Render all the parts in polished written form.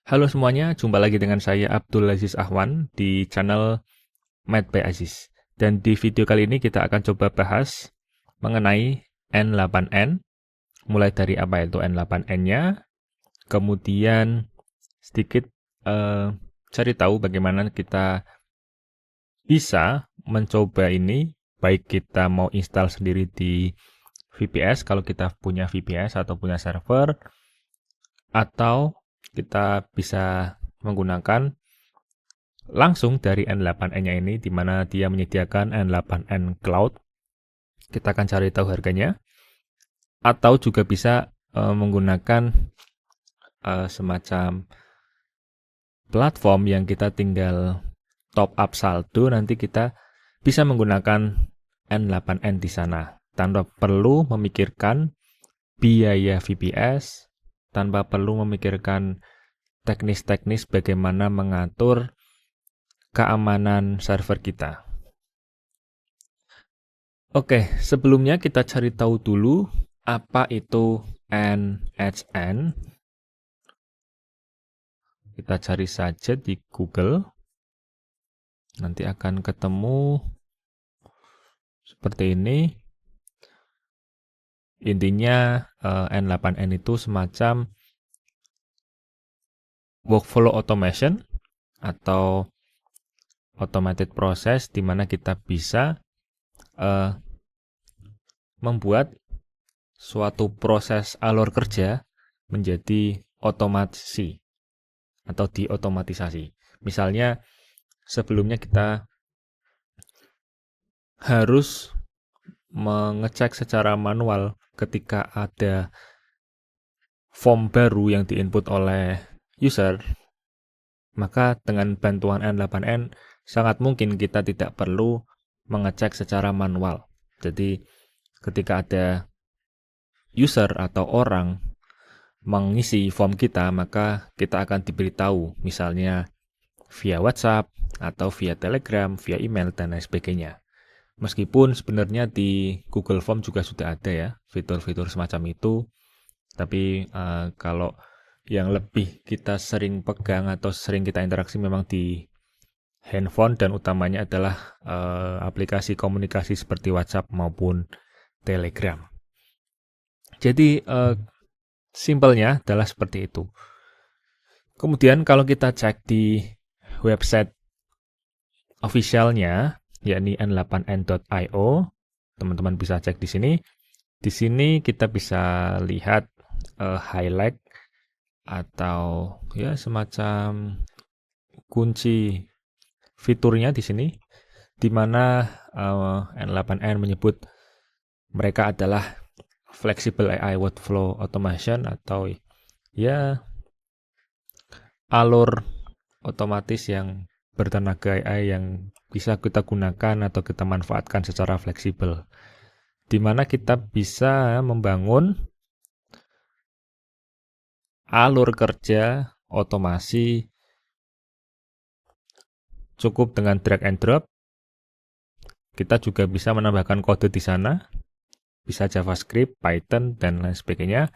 Halo semuanya, jumpa lagi dengan saya Abdul Aziz Ahwan di channel Math by Aziz. Dan di video kali ini kita akan coba bahas mengenai N8N, mulai dari apa itu N8N-nya, kemudian sedikit cari tahu bagaimana kita bisa mencoba ini, baik kita mau install sendiri di VPS kalau kita punya VPS atau punya server, atau kita bisa menggunakan langsung dari N8N-nya ini, di mana dia menyediakan N8N Cloud. Kita akan cari tahu harganya. Atau juga bisa menggunakan semacam platform yang kita tinggal top up saldo, nanti kita bisa menggunakan N8N di sana tanpa perlu memikirkan biaya VPS, tanpa perlu memikirkan teknis-teknis bagaimana mengatur keamanan server kita. Oke, sebelumnya kita cari tahu dulu apa itu NHN. Kita cari saja di Google. Nanti akan ketemu seperti ini. Intinya N8N itu semacam workflow automation atau automated process, di mana kita bisa membuat suatu proses alur kerja menjadi otomasi atau diotomatisasi. Misalnya sebelumnya kita harus mengecek secara manual ketika ada form baru yang diinput oleh user, maka dengan bantuan N8N sangat mungkin kita tidak perlu mengecek secara manual. Jadi ketika ada user atau orang mengisi form kita, maka kita akan diberitahu misalnya via WhatsApp atau via Telegram, via email, dan lain sebagainya. Meskipun sebenarnya di Google Form juga sudah ada ya fitur-fitur semacam itu, tapi kalau yang lebih kita sering pegang atau sering kita interaksi memang di handphone, dan utamanya adalah aplikasi komunikasi seperti WhatsApp maupun Telegram. Jadi simpelnya adalah seperti itu. Kemudian kalau kita cek di website officialnya, yakni n8n.io, teman-teman bisa cek di sini. Di sini kita bisa lihat highlight atau ya semacam kunci fiturnya di sini, di mana N8N menyebut mereka adalah Flexible AI Workflow Automation, atau ya alur otomatis yang bertenaga AI yang bisa kita gunakan atau kita manfaatkan secara fleksibel, di mana kita bisa membangun alur kerja otomasi cukup dengan drag and drop. Kita juga bisa menambahkan kode di sana, bisa JavaScript, Python, dan lain sebagainya.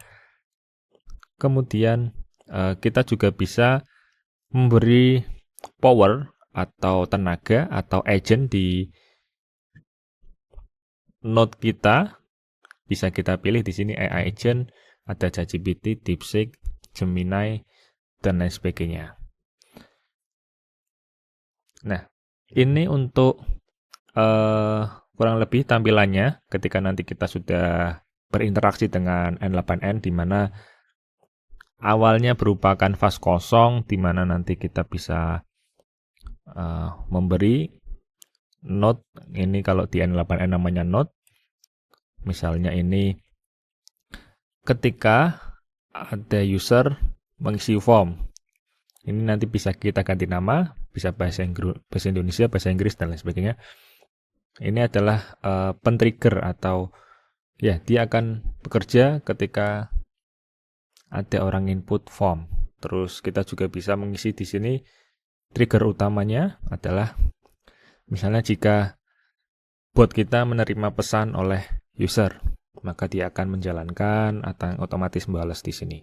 Kemudian kita juga bisa memberi power atau tenaga atau agent di node kita. Bisa kita pilih di sini AI agent, ada ChatGPT, DeepSeek, Gemini, dan lain sebagainya. Nah, ini untuk kurang lebih tampilannya ketika nanti kita sudah berinteraksi dengan N8N, di mana awalnya berupa kanvas kosong, di mana nanti kita bisa memberi node. Ini kalau di N8N namanya node. Misalnya ini ketika ada user mengisi form, ini nanti bisa kita ganti nama, bisa bahasa Indonesia, bahasa Inggris, dan lain sebagainya. Ini adalah pen-trigger, atau ya dia akan bekerja ketika ada orang input form. Terus kita juga bisa mengisi di sini. Trigger utamanya adalah misalnya jika bot kita menerima pesan oleh user, maka dia akan menjalankan atau otomatis membalas di sini.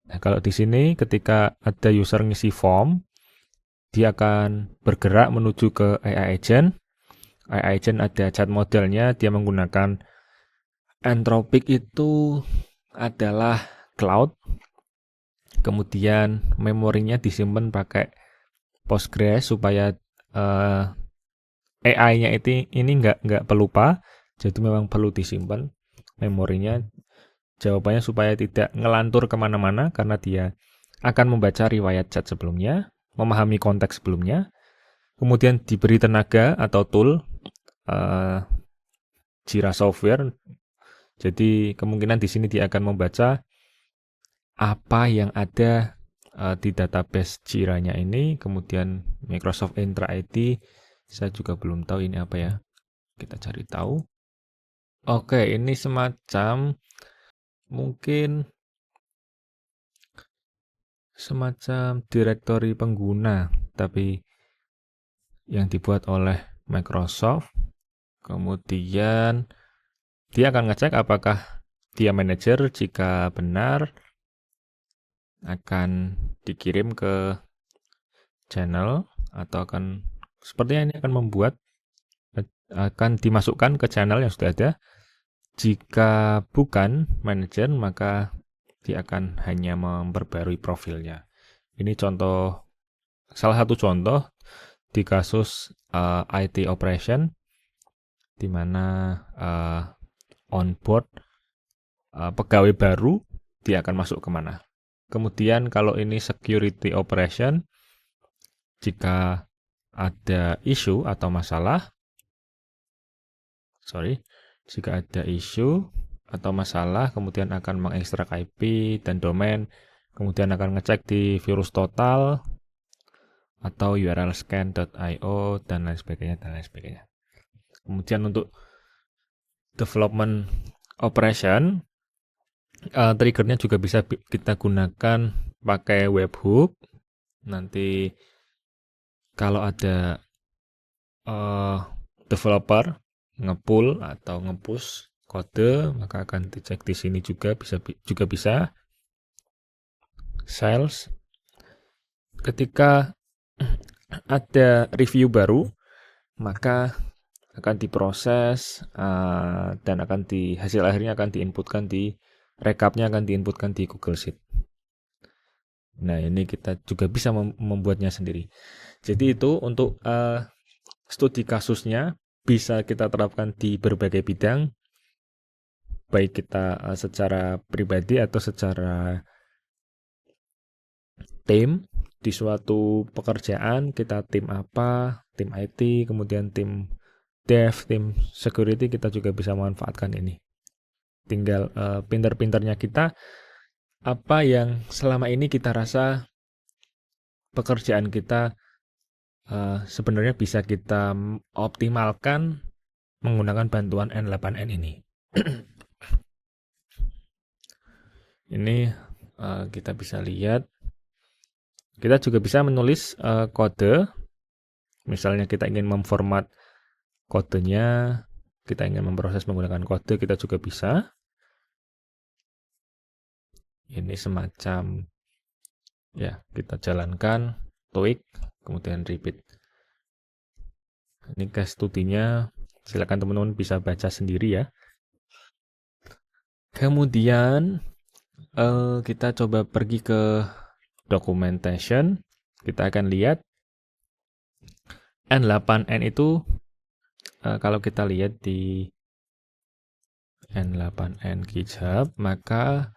Nah, kalau di sini ketika ada user ngisi form, dia akan bergerak menuju ke AI agent. AI agent ada chat modelnya, dia menggunakan Anthropic itu adalah cloud. Kemudian memorinya disimpan pakai Postgres supaya AI-nya ini nggak pelupa, jadi memang perlu disimpan memorinya. Jawabannya supaya tidak ngelantur kemana-mana karena dia akan membaca riwayat chat sebelumnya, memahami konteks sebelumnya, kemudian diberi tenaga atau tool Jira Software. Jadi kemungkinan di sini dia akan membaca apa yang ada di database Jira-nya ini, kemudian Microsoft Entra ID. Saya juga belum tahu ini apa ya. Kita cari tahu. Oke, ini semacam mungkin semacam direktori pengguna, tapi yang dibuat oleh Microsoft. Kemudian dia akan ngecek apakah dia manajer. Jika benar, akan dikirim ke channel atau sepertinya ini akan dimasukkan ke channel yang sudah ada. Jika bukan manajer, maka dia akan hanya memperbarui profilnya. Ini salah satu contoh di kasus IT operation, di mana onboard pegawai baru, dia akan masuk kemana. Kemudian kalau ini security operation, jika ada isu atau masalah, kemudian akan mengekstrak IP dan domain, kemudian akan ngecek di virus total atau URL scan.io dan lain sebagainya. Kemudian untuk development operation, triggernya juga bisa kita gunakan pakai webhook. Nanti kalau ada developer nge-pull atau nge-push kode, maka akan dicek di sini juga bisa. Sales, ketika ada review baru, maka akan diproses dan hasil akhirnya akan diinputkan recapnya akan diinputkan di Google Sheet. Nah, ini kita juga bisa membuatnya sendiri. Jadi itu untuk studi kasusnya bisa kita terapkan di berbagai bidang, baik kita secara pribadi atau secara tim. Di suatu pekerjaan kita tim apa, tim IT, kemudian tim dev, tim security, kita juga bisa memanfaatkan ini. Tinggal pinter-pinternya kita, apa yang selama ini kita rasa pekerjaan kita sebenarnya bisa kita optimalkan menggunakan bantuan N8N ini. Ini kita bisa lihat. Kita juga bisa menulis kode. Misalnya kita ingin memformat kodenya, kita ingin memproses menggunakan kode, kita juga bisa. Ini semacam ya, kita jalankan tweak, kemudian repeat. Ini case studinya, silakan teman-teman bisa baca sendiri ya. Kemudian kita coba pergi ke documentation. Kita akan lihat N8N itu kalau kita lihat di N8N GitHub, maka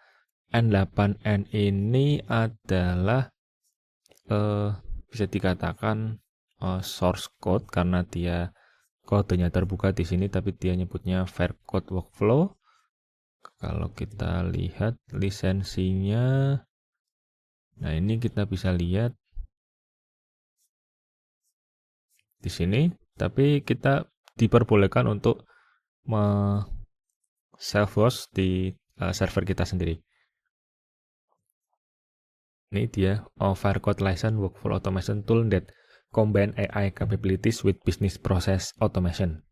N8N ini adalah bisa dikatakan source code karena dia kodenya terbuka di sini, tapi dia nyebutnya Fair Code Workflow. Kalau kita lihat lisensinya, nah ini kita bisa lihat di sini, tapi kita diperbolehkan untuk self-host di server kita sendiri. Ini dia Fair Code License Workflow Automation Tool that combine AI capabilities with business process automation.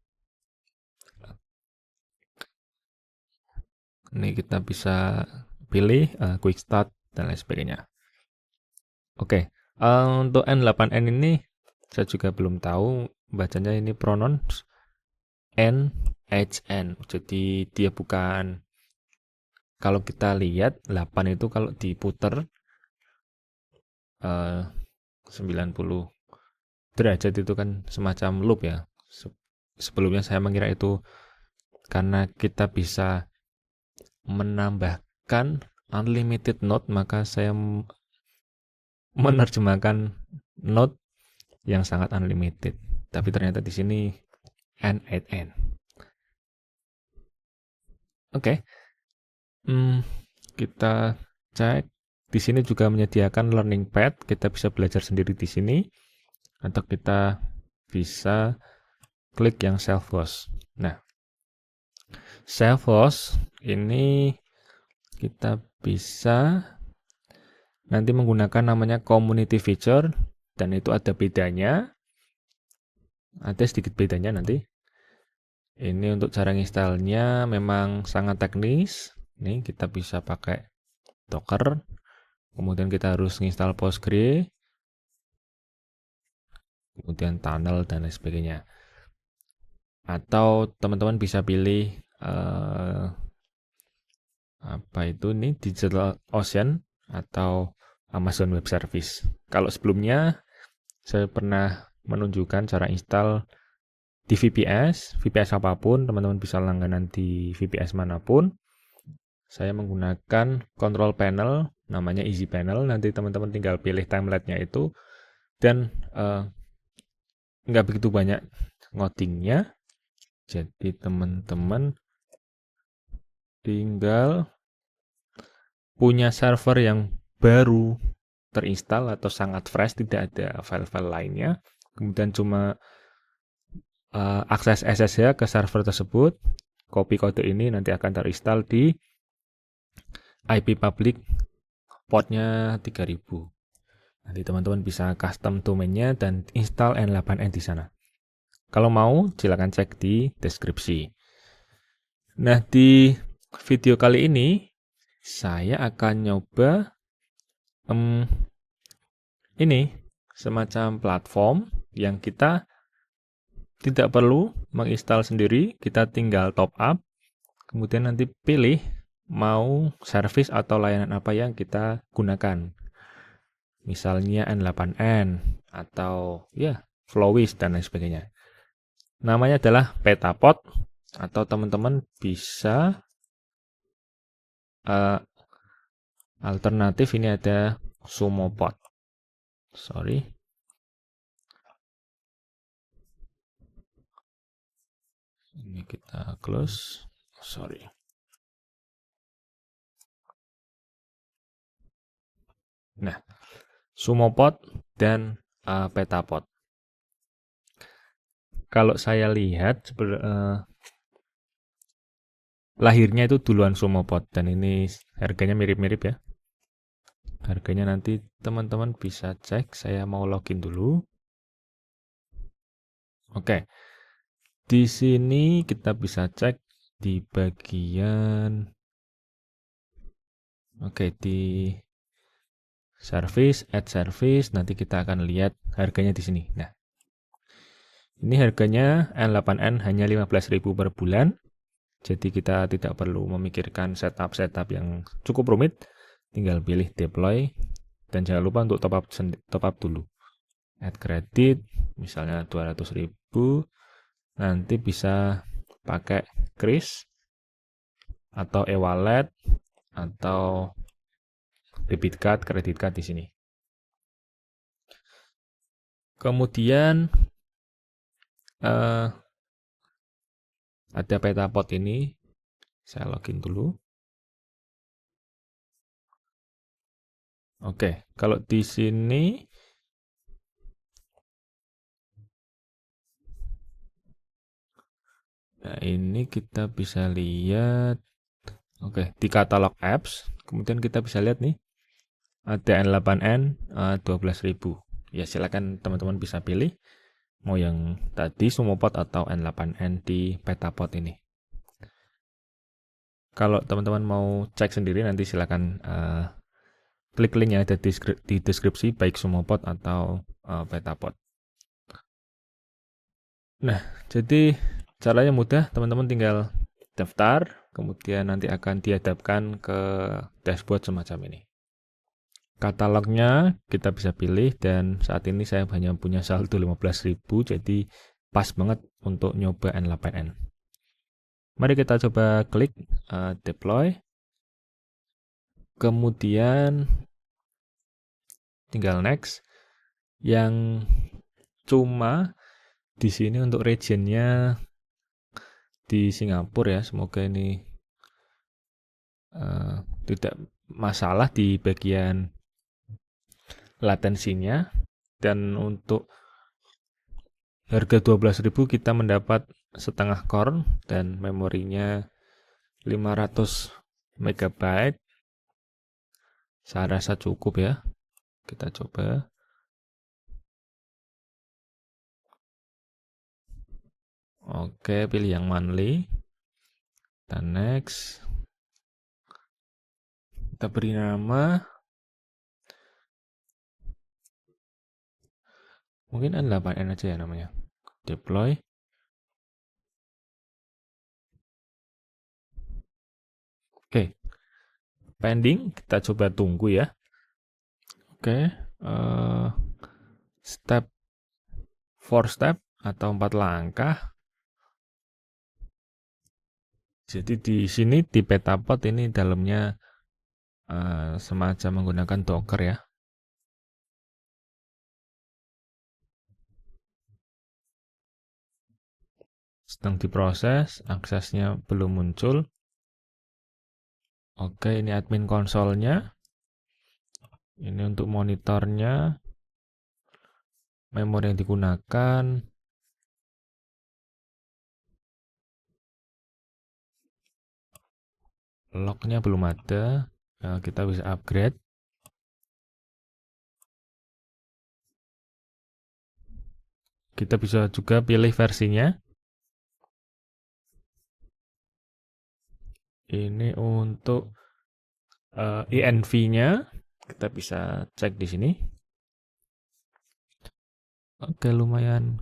Ini kita bisa pilih Quick Start dan lain sebagainya. Oke, untuk N8N ini saya juga belum tahu bacanya ini pronounce NHN. Jadi dia bukan, kalau kita lihat 8 itu kalau diputer 90 derajat itu kan semacam loop ya. Sebelumnya saya mengira itu karena kita bisa menambahkan unlimited note, maka saya menerjemahkan note yang sangat unlimited. Tapi ternyata di sini N8N. Oke. Kita cek. Di sini juga menyediakan learning pad, kita bisa belajar sendiri di sini, atau kita bisa klik yang self-host. Nah, self-host ini kita bisa nanti menggunakan namanya community feature, dan itu ada bedanya, ada sedikit bedanya nanti. Ini untuk cara installnya memang sangat teknis. Nih kita bisa pakai Docker. Kemudian kita harus install Postgre, kemudian tunnel dan lain sebagainya. Atau teman-teman bisa pilih apa itu nih, DigitalOcean atau Amazon Web Service. Kalau sebelumnya saya pernah menunjukkan cara install di VPS apapun, teman-teman bisa langganan di VPS manapun. Saya menggunakan control panel, namanya Easy Panel. Nanti teman-teman tinggal pilih template-nya itu, dan nggak begitu banyak ngodingnya. Jadi teman-teman tinggal punya server yang baru terinstall atau sangat fresh, tidak ada file-file lainnya. Kemudian cuma akses SSH ke server tersebut. Copy kode ini nanti akan terinstall di IP public portnya 3000. Nanti teman-teman bisa custom domainnya dan install N8N di sana. Kalau mau, silakan cek di deskripsi. Nah, di video kali ini saya akan nyoba ini semacam platform yang kita tidak perlu menginstal sendiri, kita tinggal top up, kemudian nanti pilih mau service atau layanan apa yang kita gunakan. Misalnya N8N atau ya Flowis dan lain sebagainya. Namanya adalah Petapod, atau teman-teman bisa alternatif ini ada Sumopod. Sorry. Ini kita close. Sorry. Nah, Sumopod dan Petapod. Kalau saya lihat lahirnya itu duluan Sumopod, dan ini harganya mirip-mirip ya. Harganya nanti teman-teman bisa cek. Saya mau login dulu. Oke. Di sini kita bisa cek di bagian di service, add service, nanti kita akan lihat harganya di sini. Nah, ini harganya N8N hanya 15.000 per bulan. Jadi kita tidak perlu memikirkan setup yang cukup rumit. Tinggal pilih deploy, dan jangan lupa untuk top up dulu. Add credit, misalnya 200.000, nanti bisa pakai Kris atau e-wallet atau debit card, credit card di sini. Kemudian ada Petapod ini. Saya login dulu. Oke, kalau di sini nah ini kita bisa lihat di katalog apps. Kemudian kita bisa lihat nih ada N8N 12.000. Ya, silakan teman-teman bisa pilih mau yang tadi Sumopod atau N8N di Petapod ini. Kalau teman-teman mau cek sendiri nanti silakan klik link yang ada di deskripsi, baik Sumopod atau Petapod. Nah, jadi caranya mudah, teman-teman tinggal daftar, kemudian nanti akan dihadapkan ke dashboard semacam ini. Katalognya kita bisa pilih, dan saat ini saya hanya punya saldo 15.000, jadi pas banget untuk nyoba N8N. Mari kita coba klik deploy, kemudian tinggal next. Yang cuma di sini untuk regionnya di Singapura ya, semoga ini tidak masalah di bagian latensinya. Dan untuk harga 12.000 kita mendapat setengah core dan memorinya 500 MB. Saya rasa cukup ya. Kita coba. Oke, pilih yang monthly. Dan next. Kita beri nama. Mungkin N8N aja ya namanya. Deploy. Oke. Pending. Kita coba tunggu ya. Oke. Step 4 step atau 4 langkah. Jadi di sini di Petapod ini dalamnya semacam menggunakan Docker ya. Sedang diproses, aksesnya belum muncul. Oke, ini admin konsolnya. Ini untuk monitornya, memori yang digunakan. Lognya belum ada. Kita bisa upgrade. Kita bisa juga pilih versinya. Ini untuk env-nya. Kita bisa cek di sini. Oke, lumayan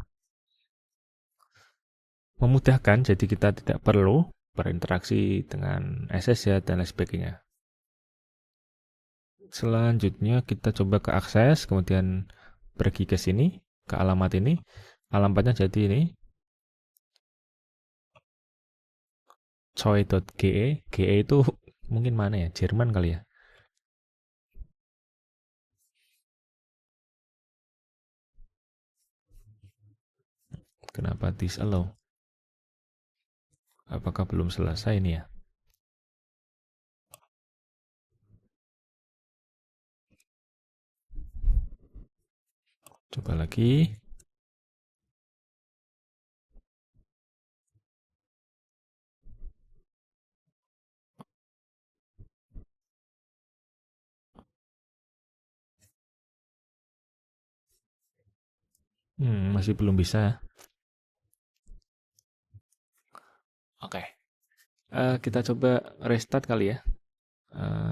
memudahkan, jadi kita tidak perlu berinteraksi dengan SSH dan lain sebagainya. Selanjutnya kita coba ke akses, kemudian pergi ke sini, ke alamat ini. Alamatnya jadi ini, choi.ge. GE itu mungkin mana ya? Jerman kali ya? Kenapa disallow? Apakah belum selesai ini ya? Coba lagi. Masih belum bisa. Oke. Kita coba restart kali ya.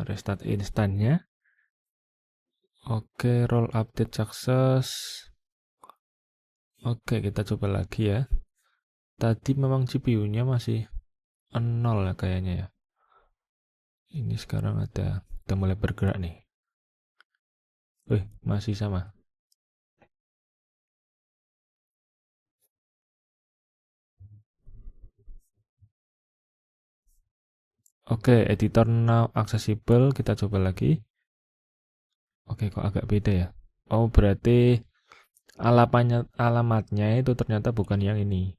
Restart instannya. Oke, roll update success. Oke, kita coba lagi ya. Tadi memang CPU-nya masih 0 ya kayaknya ya. Ini sekarang udah mulai bergerak nih. Masih sama. Oke, editor now accessible. Kita coba lagi. Oke, kok agak beda ya. Oh, berarti alamatnya itu ternyata bukan yang ini.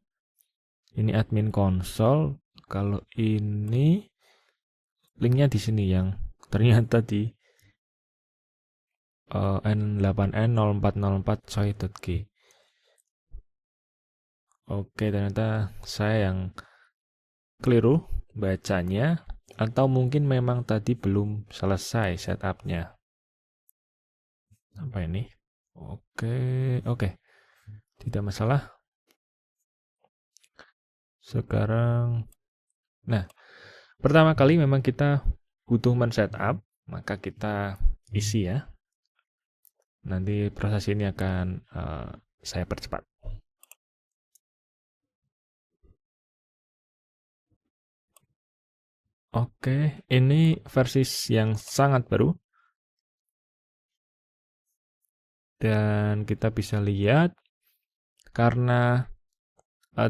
Ini admin console. Kalau ini linknya di sini yang ternyata di N8N0404 choi.g. Oke, ternyata saya yang keliru bacanya, atau mungkin memang tadi belum selesai setupnya. Apa ini? Oke. Tidak masalah. Sekarang, nah, pertama kali memang kita butuh men-setup, maka kita isi ya. Nanti proses ini akan saya percepat. Oke, ini versi yang sangat baru. Dan kita bisa lihat karena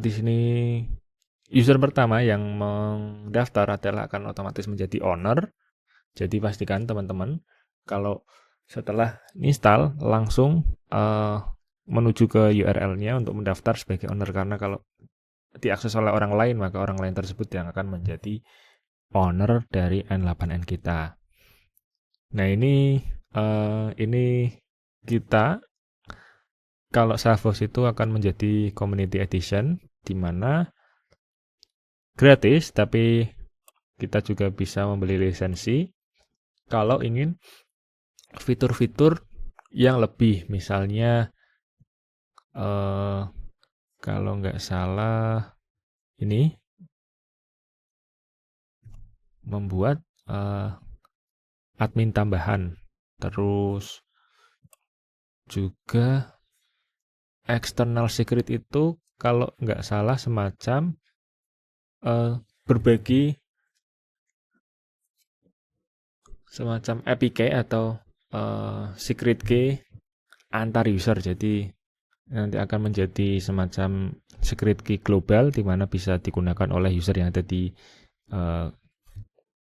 di sini user pertama yang mendaftar adalah akan otomatis menjadi owner. Jadi pastikan teman-teman kalau setelah install langsung menuju ke URL-nya untuk mendaftar sebagai owner, karena kalau diakses oleh orang lain maka orang lain tersebut yang akan menjadi owner dari N8N kita. Nah, ini kita kalau Salesforce itu akan menjadi community edition di mana gratis, tapi kita juga bisa membeli lisensi kalau ingin fitur-fitur yang lebih. Misalnya kalau nggak salah ini membuat admin tambahan, terus juga external secret itu kalau nggak salah semacam berbagi semacam API atau secret key antar user. Jadi nanti akan menjadi semacam secret key global di mana bisa digunakan oleh user yang ada di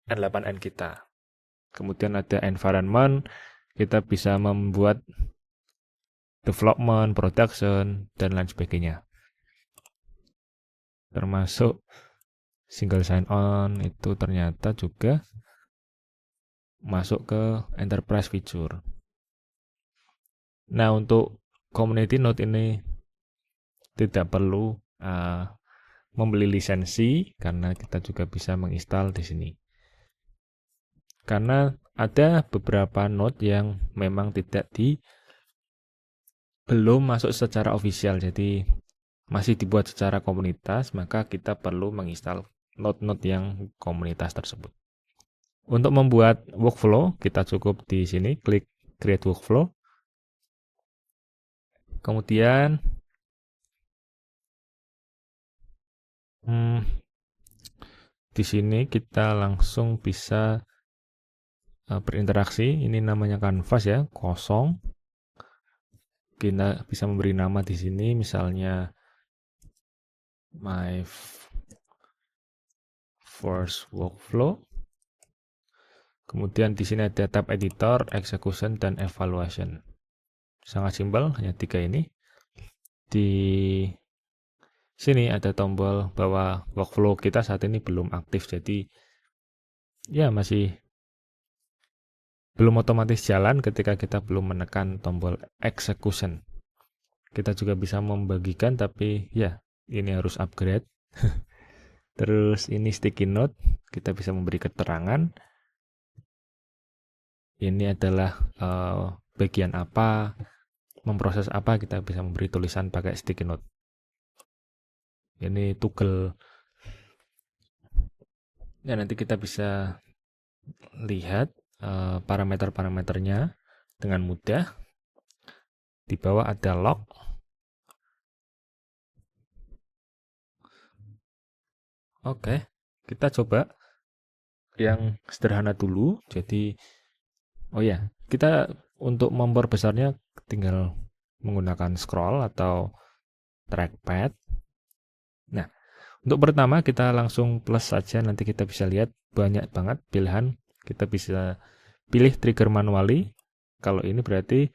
N8N kita. Kemudian ada environment, kita bisa membuat development, production, dan lain sebagainya. Termasuk single sign-on itu ternyata juga masuk ke enterprise feature. Nah, untuk community node ini tidak perlu membeli lisensi karena kita juga bisa menginstal di sini. Karena ada beberapa node yang memang belum masuk secara official, jadi masih dibuat secara komunitas, maka kita perlu menginstal node-node yang komunitas tersebut. Untuk membuat workflow, kita cukup di sini klik create workflow. Kemudian di sini kita langsung bisa berinteraksi. Ini namanya canvas ya, kosong. Kita bisa memberi nama di sini, misalnya my first workflow. Kemudian di sini ada tab editor, execution, dan evaluation. Sangat simpel, hanya 3 ini. Di sini ada tombol bahwa workflow kita saat ini belum aktif, jadi ya masih belum otomatis jalan ketika kita belum menekan tombol execution. Kita juga bisa membagikan, tapi ya ini harus upgrade. Terus ini sticky note, kita bisa memberi keterangan. Ini adalah bagian apa, memproses apa, kita bisa memberi tulisan pakai sticky note. Ini toggle. Ya, nanti kita bisa lihat parameter-parameternya dengan mudah. Di bawah ada log. Oke, kita coba yang sederhana dulu. Jadi, oh ya, kita untuk memperbesarnya tinggal menggunakan scroll atau trackpad. Nah, untuk pertama kita langsung plus saja, nanti kita bisa lihat banyak banget pilihan. Kita bisa pilih trigger manually. Kalau ini berarti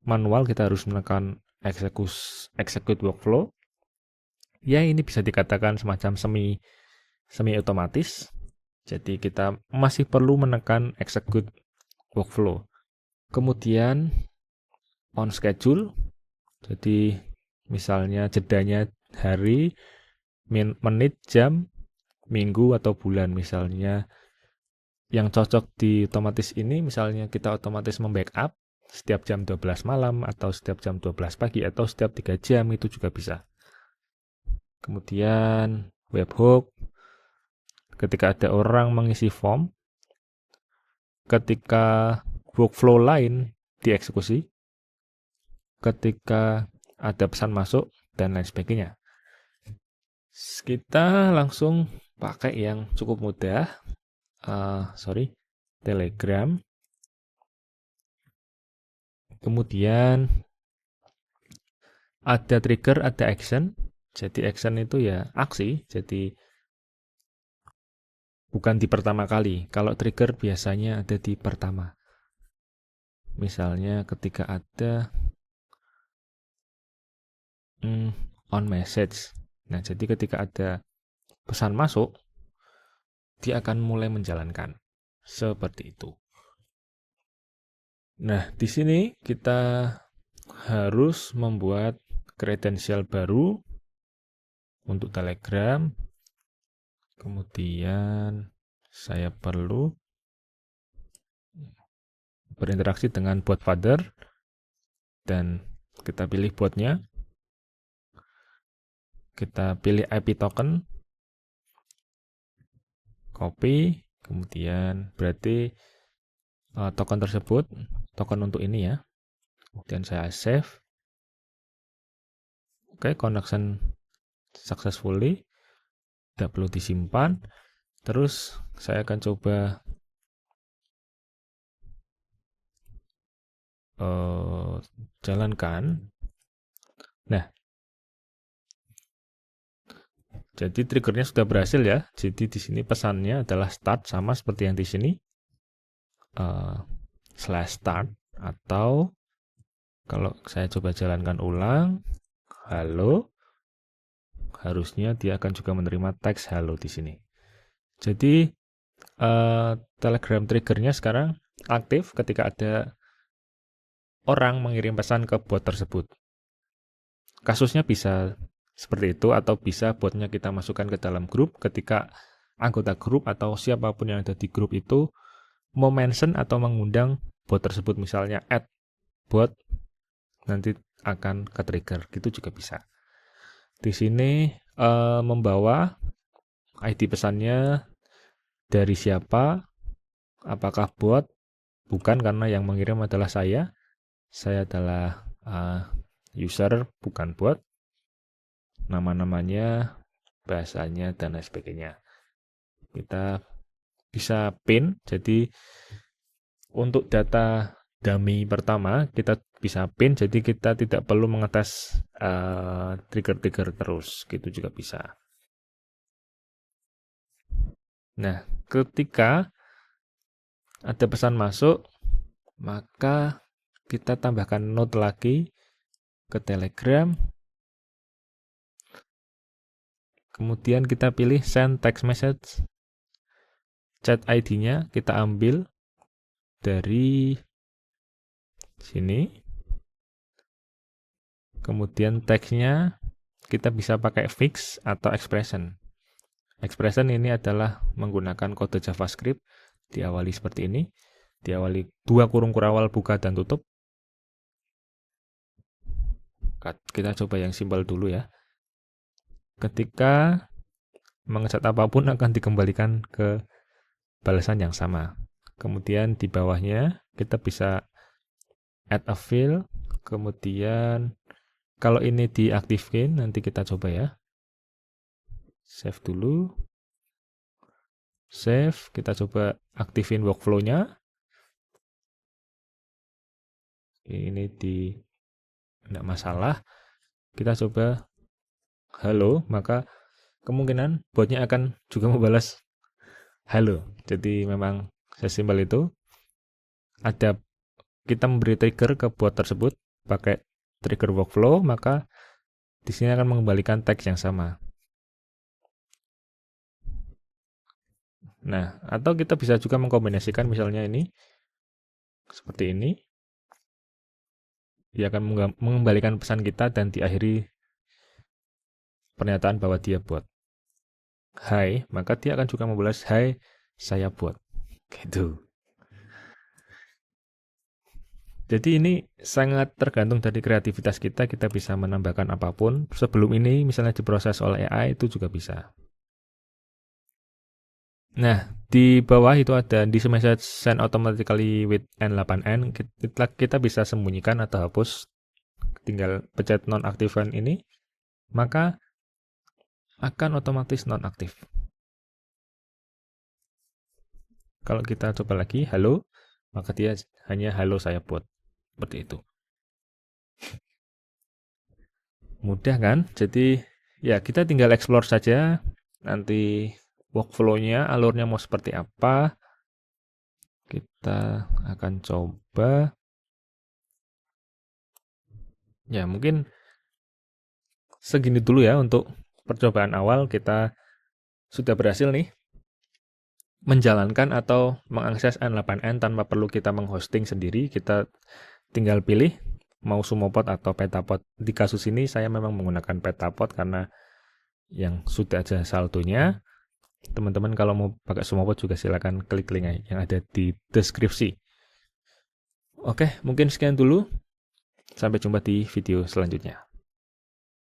manual, kita harus menekan execute workflow. Ya, ini bisa dikatakan semacam semi otomatis. Jadi kita masih perlu menekan execute workflow. Kemudian on schedule. Jadi misalnya jedanya hari, menit, jam, minggu, atau bulan. Misalnya yang cocok di otomatis ini, misalnya kita otomatis membackup setiap jam 12 malam, atau setiap jam 12 pagi, atau setiap 3 jam, itu juga bisa. Kemudian webhook, ketika ada orang mengisi form, ketika workflow lain dieksekusi, ketika ada pesan masuk, dan lain sebagainya. Kita langsung pakai yang cukup mudah. Telegram. Kemudian ada trigger, ada action. Jadi action itu ya aksi, jadi bukan di pertama kali. Kalau trigger biasanya ada di pertama. Misalnya ketika ada on message. Nah, jadi ketika ada pesan masuk, dia akan mulai menjalankan. Seperti itu. Nah, di sini kita harus membuat kredensial baru untuk Telegram. Kemudian saya perlu berinteraksi dengan bot father dan kita pilih botnya. Kita pilih IP token, copy, kemudian berarti token tersebut, token untuk ini ya. Kemudian saya save. Oke, connection successfully. Tidak perlu disimpan. Terus saya akan coba jalankan. Nah, jadi triggernya sudah berhasil ya. Jadi di sini pesannya adalah start sama seperti yang di sini. /start atau kalau saya coba jalankan ulang, halo, harusnya dia akan juga menerima teks halo di sini. Jadi Telegram triggernya sekarang aktif ketika ada orang mengirim pesan ke bot tersebut. Kasusnya bisa seperti itu atau bisa botnya kita masukkan ke dalam grup ketika anggota grup atau siapapun yang ada di grup itu mau mention atau mengundang bot tersebut, misalnya add bot, nanti akan ke trigger, gitu juga bisa. Di sini membawa ID pesannya dari siapa, apakah bot, bukan, karena yang mengirim adalah saya adalah user, bukan bot, nama-namanya, bahasanya, dan lain sebagainya. Kita bisa pin, jadi untuk data dummy pertama kita bisa pin, jadi kita tidak perlu mengetes trigger-trigger terus, gitu juga bisa. Nah, ketika ada pesan masuk, maka kita tambahkan note lagi ke Telegram. Kemudian kita pilih send text message. Chat ID-nya kita ambil dari sini. Kemudian teksnya kita bisa pakai fix atau expression. Expression ini adalah menggunakan kode JavaScript, diawali seperti ini. Diawali 2 kurung kurawal buka dan tutup. Kita coba yang simpel dulu ya. Ketika mengecat apapun akan dikembalikan ke balasan yang sama. Kemudian di bawahnya kita bisa add a field. Kemudian kalau ini diaktifkan, nanti kita coba ya. Save dulu. Save, kita coba aktifin workflow-nya. Ini tidak masalah. Kita coba halo, maka kemungkinan botnya akan juga membalas halo. Jadi memang sesimpel itu. Kita memberi trigger ke bot tersebut pakai trigger workflow, maka di sini akan mengembalikan teks yang sama. Nah, atau kita bisa juga mengkombinasikan, misalnya ini seperti ini. Dia akan mengembalikan pesan kita dan diakhiri pernyataan bahwa dia bot. Hai, maka dia akan juga membalas hai, saya bot. Gitu. Jadi ini sangat tergantung dari kreativitas kita bisa menambahkan apapun. Sebelum ini misalnya diproses oleh AI itu juga bisa. Nah, Di bawah itu ada this message send automatically with N8N. Kita bisa sembunyikan atau hapus. Tinggal pencet nonaktifkan ini, maka akan otomatis nonaktif. Kalau kita coba lagi halo, maka dia hanya halo saya bot. Seperti itu. Mudah kan? Jadi ya kita tinggal explore saja. Nanti workflow-nya, alurnya mau seperti apa. Kita akan coba. Ya mungkin segini dulu ya untuk percobaan awal. Kita sudah berhasil nih menjalankan atau mengakses N8N tanpa perlu kita menghosting sendiri. Kita tinggal pilih mau Sumopod atau Petapod. Di kasus ini saya memang menggunakan Petapod karena yang sudah ada saldonya. Teman-teman kalau mau pakai Sumopod juga silakan klik link yang ada di deskripsi. Oke, mungkin sekian dulu. Sampai jumpa di video selanjutnya.